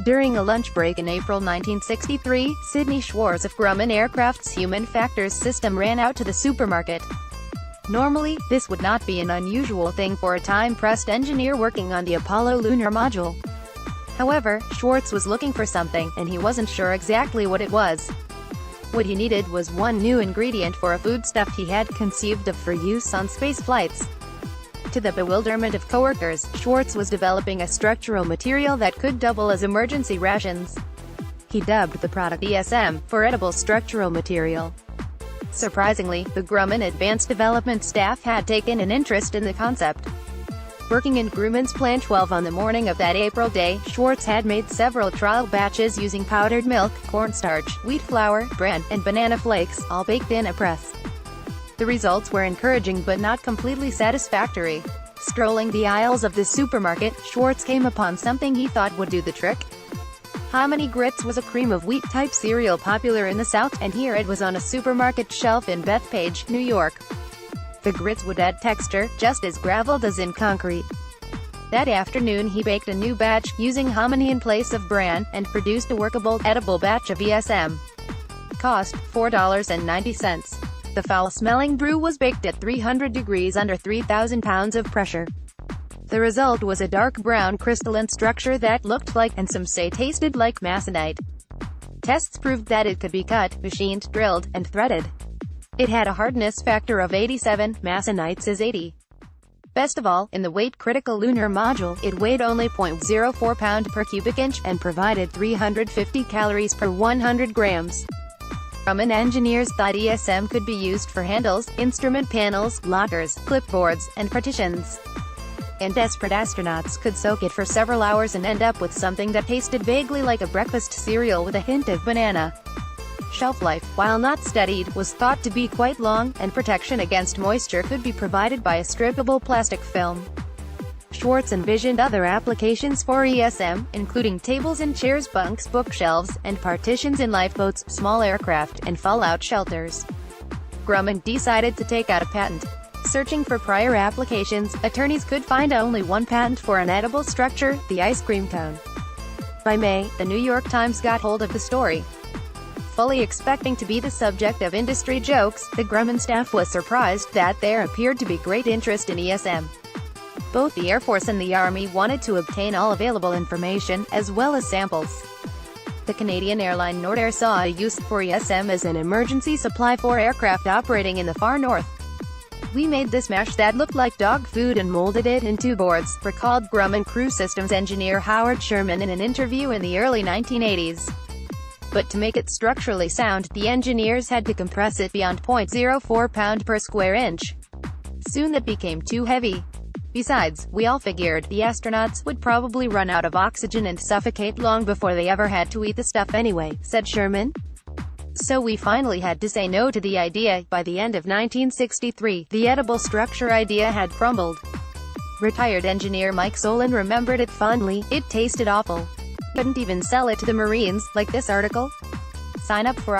During a lunch break in April 1963, Sidney Schwartz of Grumman Aircraft's Human Factors system ran out to the supermarket. Normally, this would not be an unusual thing for a time-pressed engineer working on the Apollo lunar module. However, Schwartz was looking for something, and he wasn't sure exactly what it was. What he needed was one new ingredient for a foodstuff he had conceived of for use on space flights. To the bewilderment of coworkers, Schwartz was developing a structural material that could double as emergency rations. He dubbed the product ESM, for edible structural material. Surprisingly, the Grumman advanced development staff had taken an interest in the concept. Working in Grumman's Plant 12 on the morning of that April day, Schwartz had made several trial batches using powdered milk, cornstarch, wheat flour, bran, and banana flakes, all baked in a press. The results were encouraging but not completely satisfactory. Strolling the aisles of the supermarket, Schwartz came upon something he thought would do the trick. Hominy Grits was a cream of wheat-type cereal popular in the South, and here it was on a supermarket shelf in Bethpage, New York. The grits would add texture, just as gravel does in concrete. That afternoon he baked a new batch, using hominy in place of bran, and produced a workable, edible batch of ESM. Cost, $4.90. The foul-smelling brew was baked at 300 degrees under 3,000 pounds of pressure. The result was a dark brown crystalline structure that looked like, and some say tasted like, masonite. Tests proved that it could be cut, machined, drilled, and threaded. It had a hardness factor of 87, masonite's is 80. Best of all, in the weight-critical lunar module, it weighed only 0.04 pound per cubic inch, and provided 350 calories per 100 grams. Grumman engineers thought ESM could be used for handles, instrument panels, lockers, clipboards, and partitions. And desperate astronauts could soak it for several hours and end up with something that tasted vaguely like a breakfast cereal with a hint of banana. Shelf life, while not studied, was thought to be quite long, and protection against moisture could be provided by a strippable plastic film. Schwartz envisioned other applications for ESM, including tables and chairs, bunks, bookshelves, and partitions in lifeboats, small aircraft, and fallout shelters. Grumman decided to take out a patent. Searching for prior applications, attorneys could find only one patent for an edible structure, the ice cream cone. By May, the New York Times got hold of the story. Fully expecting to be the subject of industry jokes, the Grumman staff was surprised that there appeared to be great interest in ESM. Both the Air Force and the Army wanted to obtain all available information, as well as samples. The Canadian airline Nordair saw a use for ESM as an emergency supply for aircraft operating in the far north. "We made this mash that looked like dog food and molded it into boards," recalled Grumman crew systems engineer Howard Sherman in an interview in the early 1980s. But to make it structurally sound, the engineers had to compress it beyond 0.04 pound per square inch. Soon that became too heavy. Besides, we all figured the astronauts would probably run out of oxygen and suffocate long before they ever had to eat the stuff anyway, said Sherman. So we finally had to say no to the idea. By the end of 1963, the edible structure idea had crumbled. Retired engineer Mike Solon remembered it fondly. "It tasted awful. Couldn't even sell it to the Marines, like this article." Sign up for